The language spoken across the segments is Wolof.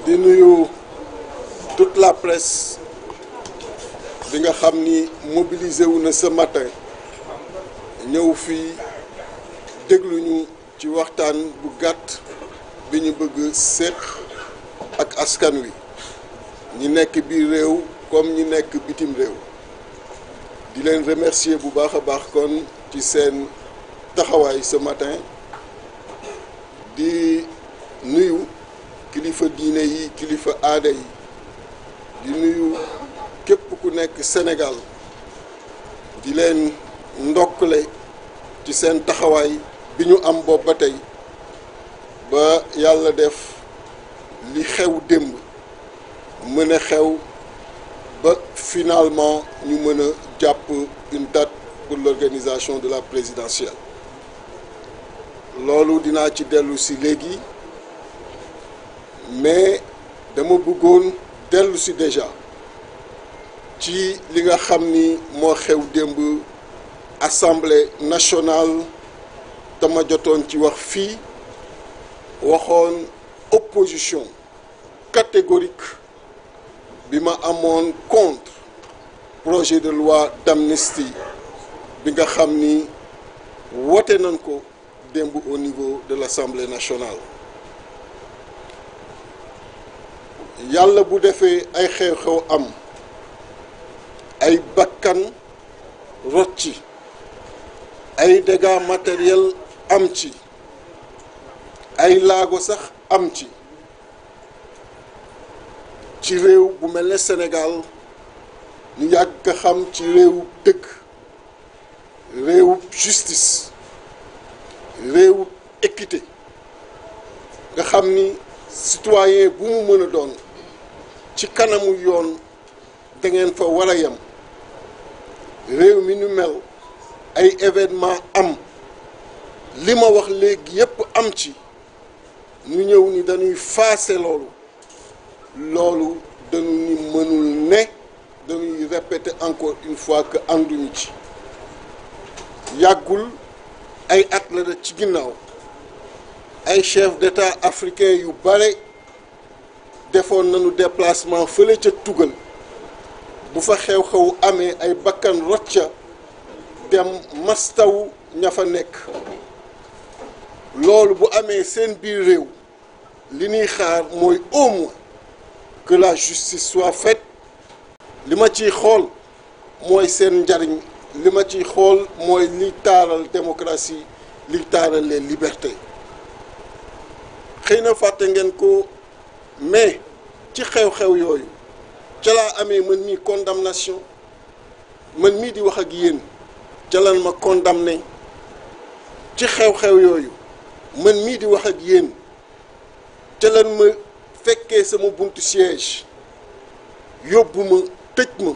di nuyu toute la presse bi nga xam ni mobilisé wu na ce matin ñëw fii dégluñu ci waxtaan bu gàtt bi ñu bëgg séq ak askan wi ñi nekk biir réew comme ñi nekk bitim réew di leen remercier bu baax a baax kon ci seen taxawaay ce matin di nuyu kilifa diine yi kilifa aada yi di nuyu képp ku nekk Sénégal di leen ndokkale ci seen taxawaay bi ñu am boobu ba tey ba yàlla def li xew démb mën a xew ba finalement ñu mën a jàpp une date pour l'organisation de la présidentielle loolu dinaa ci dellu si léegi mais dama bëggoon dellu si déjà ci li nga xam ni moo xew démb assemblée nationale dama jotoon ci wax fii waxoon opposition catégorique bi ma amoon contre projet de loi d'amnistie bi nga xam ni wote nañ ko démb au niveau de l'Assemblée nationale yàlla bu defee ay xew-xew am ay bakkan rot ci ay dégâts matériels am ci ay laago sax am ci réew bu mel ne Sénégal ñu yàgg xam ci réewu dëgg réewu justice réewu équité nga xam ni citoyen bu mu mën a doon ci kanamu yoon da ngeen fa war a yem réew mi ñu mel ay événement am li ma wax léegi yépp am ci ñu ñëw ni dañuy faase loolu dañu ni mënul ne dañuy répéter encore une fois que ànduñu ci yàggul ay at la ci ginnaaw ay chef d'État africain yu bare defoon nañu déplacement fële ca tugal bu fa xew-xew amee ay bakkan rocca dem mastaw ña fa nekk loolu bu amee seen biir réew li ñuy xaar mooy au moins que la justice soit faite li ma ciy xool mooy seen njariñ li ma ciy xool mooy li taaral démocratie li taaral les libertés xëy na fàtte ngeen ko mais ci xew-xew yooyu ca laa amee man mii condamnation man mii di wax ak yéen ca lan ma condamné ci xew-xew yooyu man mii di wax ak yéen ca lan ma fekkee sama buntu siège yóbbu ma tëj ma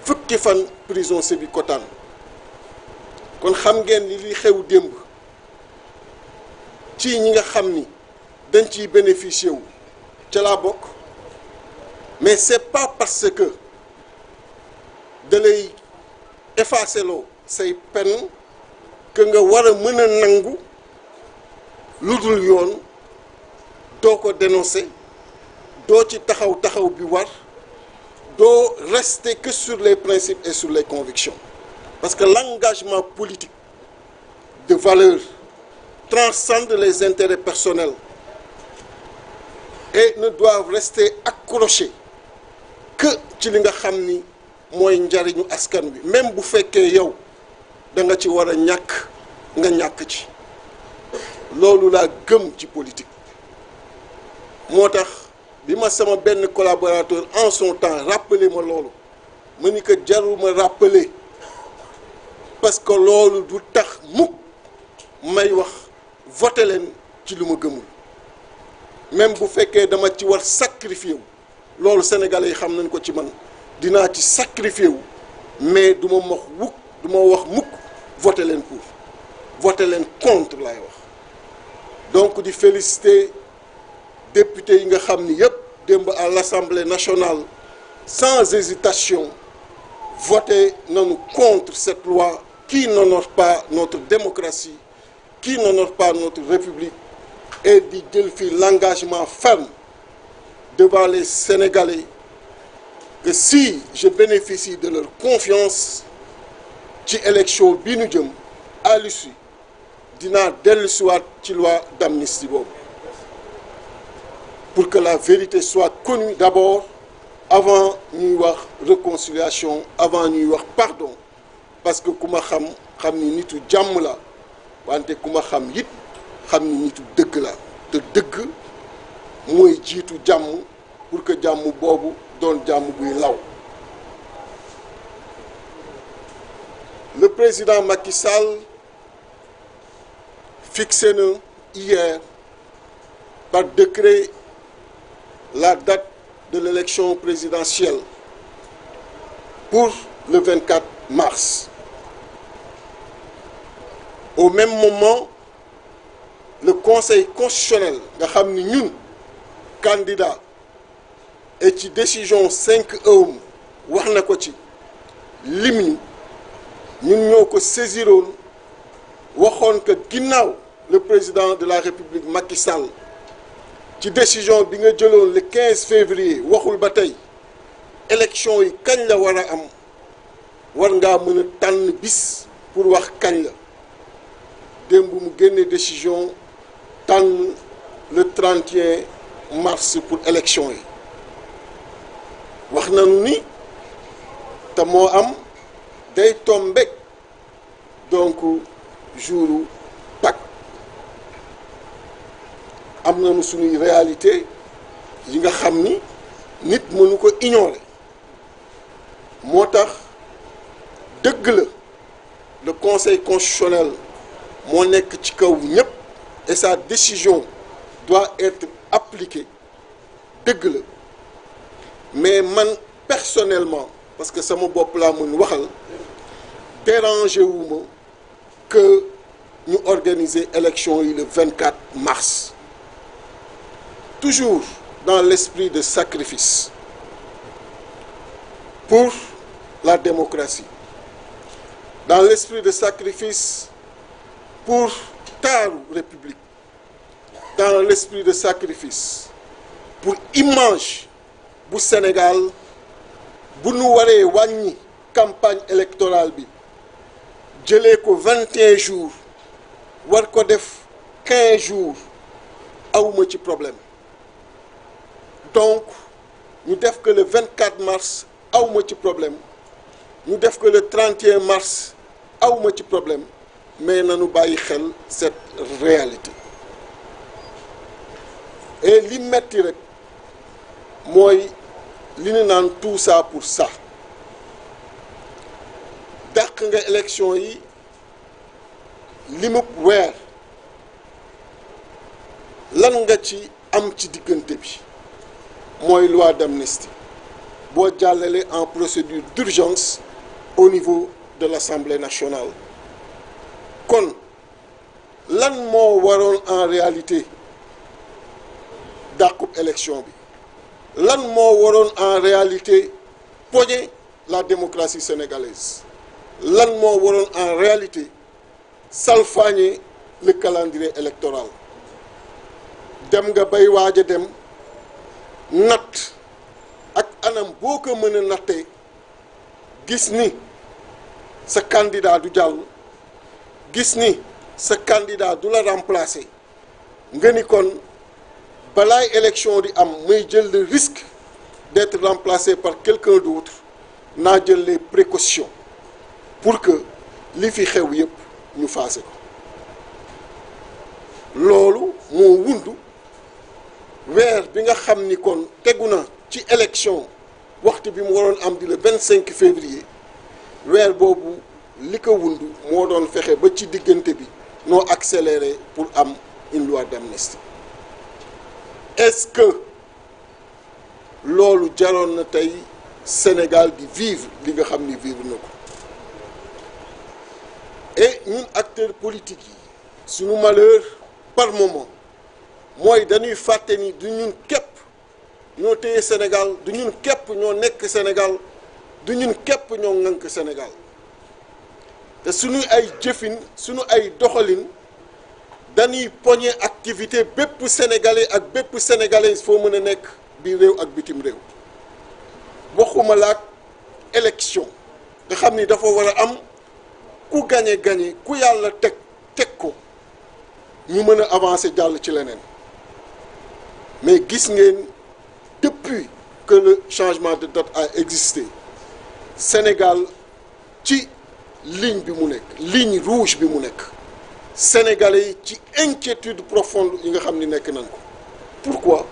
fukki fan prison Sébikotane kon xam ngeen li xew démb ci ñi nga xam ni dañ ciy bénéficier wu ca laa bokk mais c'est pas parce que da lay effacer loo say peine que nga war a mën a nangu lu dul yoon doo ko dénoncer doo ci taxaw bi war doo rester que sur les principes et sur les convictions parce que l'engagement politique de valeur transcende les intérêts personnels et ne doivent rester accrochés que ci li nga xam ni mooy njariñu askan wi même bu fekkee yow da nga ci war a ñàkk nga ñàkk ci loolu laa gëm ci politique moo tax bi ma sama benn collaborateur en son temps rappelé ma loolu ma ni que jarul ma rappeler parce que loolu du tax mukk may wax voté leen ci lu ma gëmul même bu fekkee dama ci war sacrifier wu loolu sénégalais yi xam nañ ko ci man dinaa ci sacrifier wu mais du ma wax mukk voté leen pour voté leen contre laay wax donc di féliciter député yi nga xam ni yépp démb à l'Assemblée nationale sans hésitation voté nañu contre cette loi qui n'honore pas notre démocratie qui n'honore pas notre république et di jël fii l'engagement ferme devant les Sénégalais que si je bénéficie de leur confiance ci élection bi nu jëm à l'issue dinaa dellusiwaat ci loi d'amnistie boobu pour que la vérité soit connue d'abord avant ñuy wax réconciliation avant ñuy wax pardon parce que ku ma xam ni nitu jàmm la wante ku ma xam it xam ni nitu dëgg la te dëgg mooy jiitu jàmm pour que jàmm boobu doon jàmm buy law. Le président Macky Sall fixé na hier par décret la date de l'élection présidentielle pour le 24 mars. Au même moment, le Conseil constitutionnel nga xam ni ñun candidat et ci décision 5E wax na ko ci lim ñun ñoo ko saisiroon waxoon que ginnaaw le président de la République Macky Sall ci décision bi nga jëloon le 15 février waxul ba tey élection yi kañ la war a am war ngaa mën a tànn bis pour wax kañ la démb mu génne décision tànn le 31 mars pour élection yi wax nañu ni te moo am day tombé donc jouru Pâques am nañu suñuy réalité yi nga xam ni nit mënu ko ignorer moo tax dëgg la le Conseil constitutionnel moo nekk ci kaw ñépp et sa décision doit être appliquée dëgg la mais man personnellement parce que sama bopp laa mën waxal dérangé wu ma que ñu organiser élection yi le 24 mars toujours dans l'esprit de sacrifice pour la démocratie dans l'esprit de sacrifice pour taaru république dans l'esprit de sacrifice pour image bu Sénégal bu nu waree wàññi campagne électorale bi jëlee ko 21 jours war ko def 15 jours awma ci problème donc ñu def que le 24 mars awma ci problème ñu def que le 31 mars awma ci problème mais nañu bàyyi xel cette réalité et li metti rek mooy li ñu naan tout ça pour ça dàq nga élection yi limub weer lan nga ci am ci diggante bi mooy loi d'amnistie boo jàllale en procédure d'urgence au niveau de l'Assemblée nationale kon lan moo waroon en réalité dàqub élection bi lan moo waroon en réalité poñe la démocratie sénégalaise lan moo waroon en réalité salfaañe le calendrier électoral dem nga bay waaj a dem natt ak anam boo ko mën a nattee gis ni sa candidat du jàll gis ni sa candidat du la remplacer nga ni kon balaay élection di am muy jël le risque d'être remplacé par quelqu'un d'autre naa jël les précautions pour que li fi xew yépp ñu faase ko loolu moo wundu weer bi nga xam ni kon tegu na ci élection waxtu bi mu waroon am di le 25 février weer boobu li ko wundu moo doon fexe ba ci diggante bi noo accéléré pour am une loi d'amnistie est-ce que loolu jaroon na tey Sénégal di vivre li nga xam ni vivre na ko et ñun acteurs politiques yi suñu malheur par moment mooy dañuy fàtte ni du ñun képp ñoo téye Sénégal du ñun képp ñoo nekk Sénégal du ñun képp ñoo ŋànk Sénégal te suñu ay jëfin suñu ay doxalin dañuy poñe activité bépp sénégalais ak bépp sénégalaise foo mën a nekk bi réew ak bitim réew waxuma laak élection nga xam ni dafa war a am ku gañe ku yàlla teg ko ñu mën a avancer jàll ci leneen mais gis ngeen depuis que le changement de date a existé Sénégal ci ligne bi mu nekk ligne rouge bi mu nekk Sénégalais yi ci inquiétude profonde yi nga xam ni nekk nañ ko pourquoi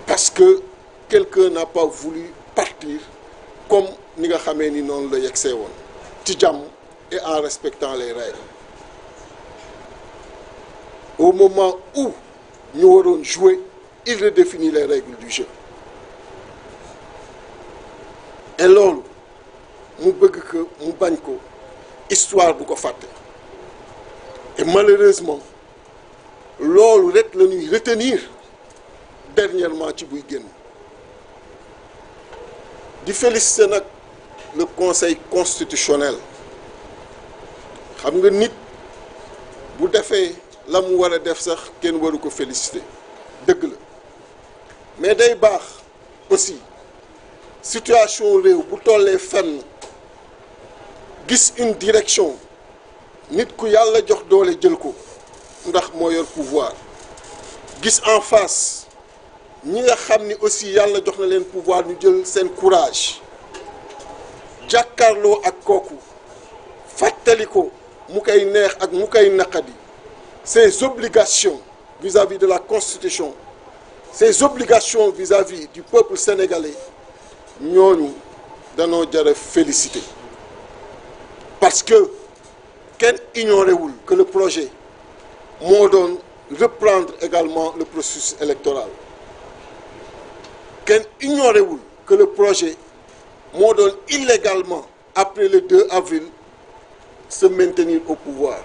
parce que quelqu'un n'a pas voulu partir comme ni nga xamee ni noonu la yegsee woon ci jàmm et en respectant les règles au moment où ñu waroon jouer il redéfinit les règles du jeu et loolu mu bëgg que mu bañ ko histoire du ko fàtte et malheureusement loolu rek la ñuy retenir dernièrement ci buy génn di féliciter nag le conseil constitutionnel xam nga nit bu defee la mu war a def sax kenn waru ko féliciter dëgg la mais day baax aussi situation réew bu tollee fenn gis une direction nit ku yàlla jox doole jël ko ndax moo yor pouvoir gis en face ñi nga xam ni aussi yàlla jox na leen pouvoir ñu jël seen courage jàkkaarloo ak kooku fàttali ko mu koy neex ak mu koy naqadi ses obligations vis-à-vis de la Constitution ses obligations vis-à-vis du peuple sénégalais ñooñu danoo jara féliciter parce que kenn ignoré wul que le projet moo doon reprendre également le processus électoral kenn ignoré wul que le projet moo doon illégalement après le 2 avril se maintenir au pouvoir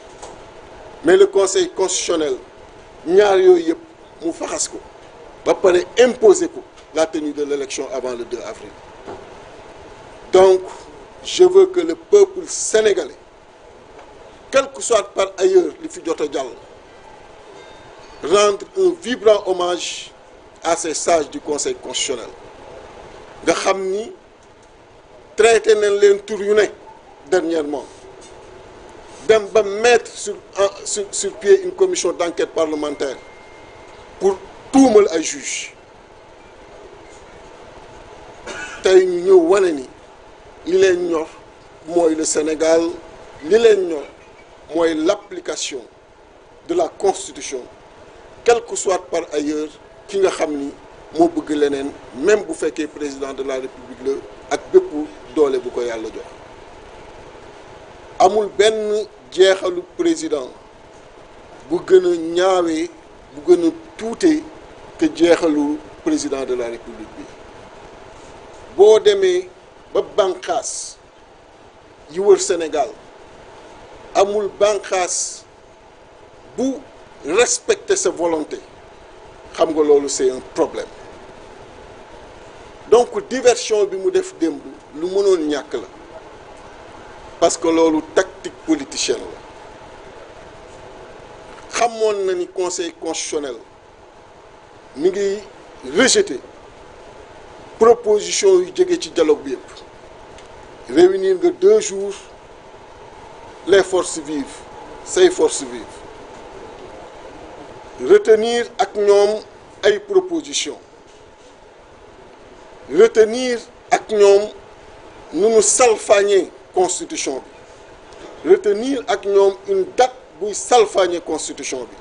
mais le conseil constitutionnel ñaar yooyu yëpp mu faxas ko ba pare imposer ko la tenue de l'élection avant le 2 avril donc je veux que le peuple sénégalais quel que soit par ailleurs li fi jot a jàll rendre un vibrant hommage à ces sages du conseil constitutionnel nga xam ni traité nañ leen tur yu ne dernièrement dem ba mettre sur pied une commission d'enquête parlementaire pour tuumal ay juges tey ñu ñëw wane ni li leen ñor mooy le Sénégal li leen ñor mooy l'application de la Constitution quel que soit par ailleurs ki nga xam ni moo bëgg leneen même bu fekkee président de la République la ak bépp doole bu ko yàlla jox amul benn jeexalu président bu gën a ñaawee bu gën a tuutee que jeexalu président de la République bi boo demee ba bànqaas yi wër Sénégal amul bànqaas bu respecter sa volonté xam nga loolu c'est un problème donc diversion bi mu def démb lu mënoon ñàkk la parce que loolu tactique politicienne la xamoon na ni conseil constitutionnel mi ngi rejeter proposition yu jóge ci dialogue bi yëpp réunir nga 2 jours les forces vives say forces vives retenir ak ñoom ay propositions retenir ak ñoom nu nu salfaañee constitution bi retenir ak ñoom une date buy salfaañee constitution bi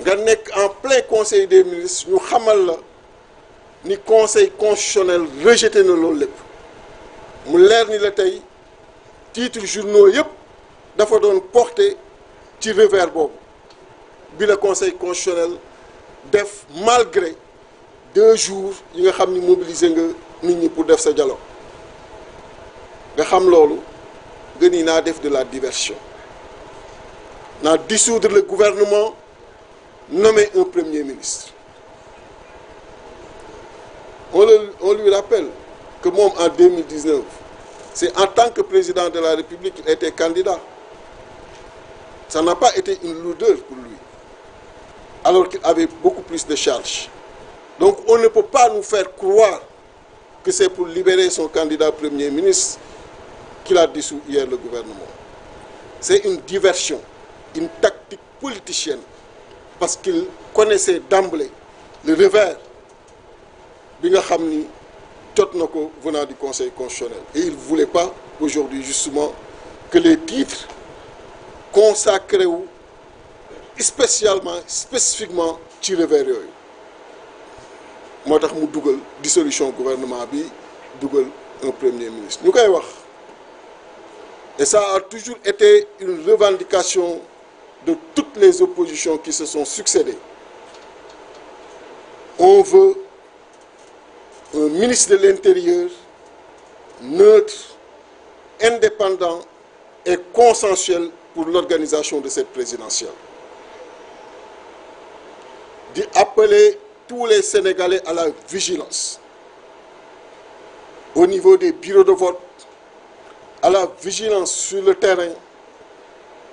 nga nekk en plein conseil des ministres ñu xamal la ni conseil constitutionnel rejeté na loolu lépp mu leer ni la tey titre journaux yëpp dafa doon porté ci revers boobu bi la conseil constitutionnel def malgré 2 jours yi nga xam ni mobilisé nga nit ñi pour def sa dialogue nga xam loolu nga ni naa def de la diversion naa dissoudre le gouvernement nommer un premier ministre on lui rappelle que moom en 2019 c'est en tant que président de la République qu'il était candidat ça n'a pas été une lourdeur pour lui alors qu'il avait beaucoup plus de charges Donc on ne peut pas nous faire croire que c'est pour libérer son candidat Premier ministre qu'il a dissous hier le gouvernement. C'est une diversion, une tactique politicienne, parce qu'il connaissait d'emblée le revers bi nga xam ni jot na ko venant du Conseil constitutionnel. Et il ne voulait pas aujourd'hui justement que les titres consacrés wu spécifiquement ci revers yooyu moo tax mu dugal dissolution gouvernement bi dugal un premier ministre ñu koy wax. Et ça a toujours été une revendication de toutes les oppositions qui se sont succédées. On veut un ministre de l'Intérieur neutre, indépendant et consensuel pour l'organisation de cette présidentielle. D'y appeler tous les Sénégalais à la vigilance au niveau des bureaux de vote, à la vigilance sur le terrain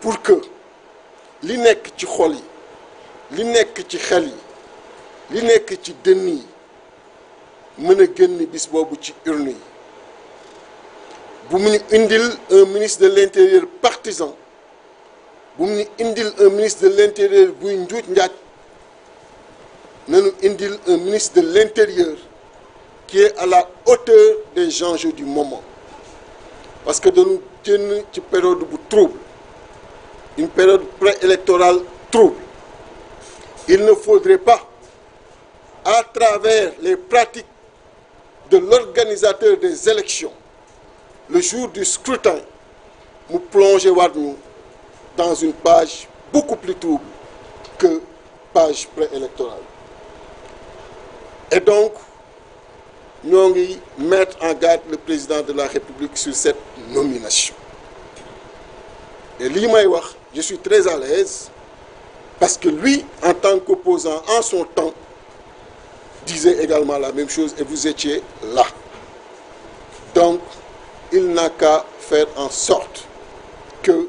pour que li nekk ci xol yi li nekk ci xel yi li nekk ci dënn yi mën a génn bis boobu ci urne yi bu mu ñu indil un ministre de l'intérieur partisan bu mu ñu indil un ministre de l'intérieur buy njuuj njaaj nañu indil un ministre de l'intérieur qui est à la hauteur des enjeux du moment. Parce que dañu génn ci période bu trouble, une période préélectorale trouble. Il ne faudrait pas, à travers les pratiques de l'organisateur des élections, le jour du scrutin, nous plonger dans une page beaucoup plus trouble que page préélectorale. Et donc, nous allons mettre en garde le président de la République sur cette nomination. Et li may wax, je suis très à l'aise parce que lui, en tant qu'opposant en son temps, disait également la même chose et vous étiez là. Donc, il n'a qu'à faire en sorte que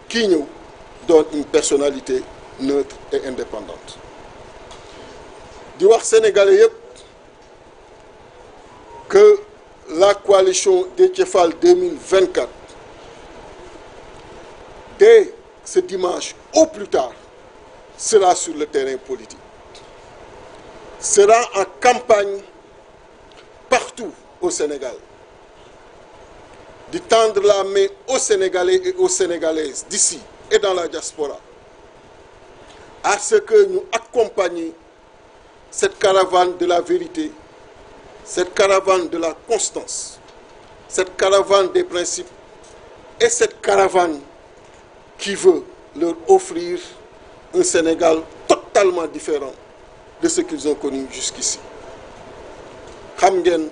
kii ñëw donne une personnalité neutre et indépendante. Di wax Sénégalais yëpp que la coalition Déthié Fall 2024, dès ce dimanche au plus tard, sera sur le terrain politique, sera en campagne partout au Sénégal, de tendre la main aux Sénégalais et aux Sénégalaises d'ici et dans la diaspora, à ce que nous accompagnions cette caravane de la vérité, cette caravane de la constance, cette caravane des principes et cette caravane qui veut leur offrir un Sénégal totalement différent de ce qu'ils ont connu jusqu'ici. Xam ngeen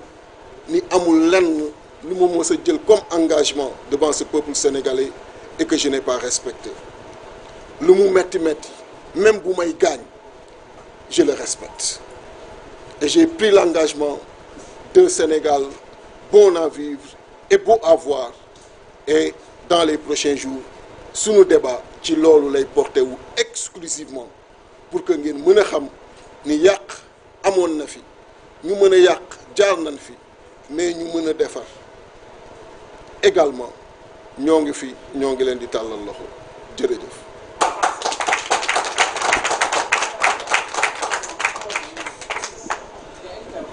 ni amul lenn lu ma mës a jël comme engagement devant ce peuple sénégalais et que je n'ai pas respecté. Lu mu metti metti, même bu may gaañ, je le respecte. Et j'ai pris l'engagement d'un Sénégal bon à vivre et beau à voir. Et dans les prochains jours, sunu débat ci loolu lay porté wu exclusivement pour que ngeen mën a xam ni yàq amoon na fi, ñu mën a yàq jaar nañ fi, mais ñu mën a defar également ñoo ngi fi, ñoo ngi leen di tàllal loxo. Jërëjëf.